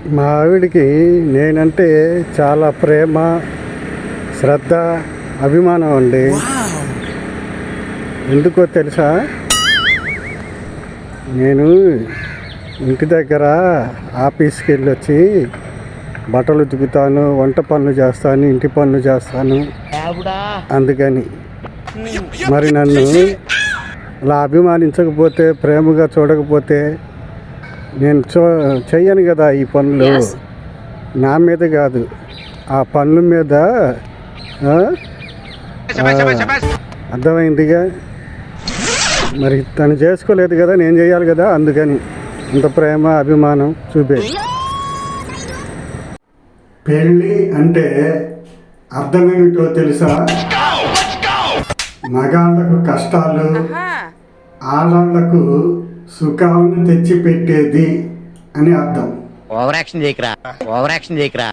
మా ఆవిడికి నేనంటే చాలా ప్రేమ, శ్రద్ధ, అభిమానం అండి. ఎందుకో తెలుసా? నేను ఇంటి దగ్గర ఆఫీస్కి వెళ్ళి వచ్చి బట్టలు ఉతుకుతాను, వంట పనులు చేస్తాను, ఇంటి పనులు చేస్తాను. అందుకని మరి నన్ను అలా అభిమానించకపోతే, ప్రేమగా చూడకపోతే నేను చెయ్యను కదా ఈ పనులు. నా మీద కాదు, ఆ పనుల మీద. అర్థమైందిగా? మరి తను చేసుకోలేదు కదా, నేను చేయాలి కదా. అందుకని అంత ప్రేమ, అభిమానం చూపే. పెళ్ళి అంటే అర్థమేమిటో తెలుసా? మగాళ్ళకు కష్టాలు, ఆడవాళ్లకు సుఖాలను తెచ్చిపెట్టేది అని అర్థం. Over action చేయకరా.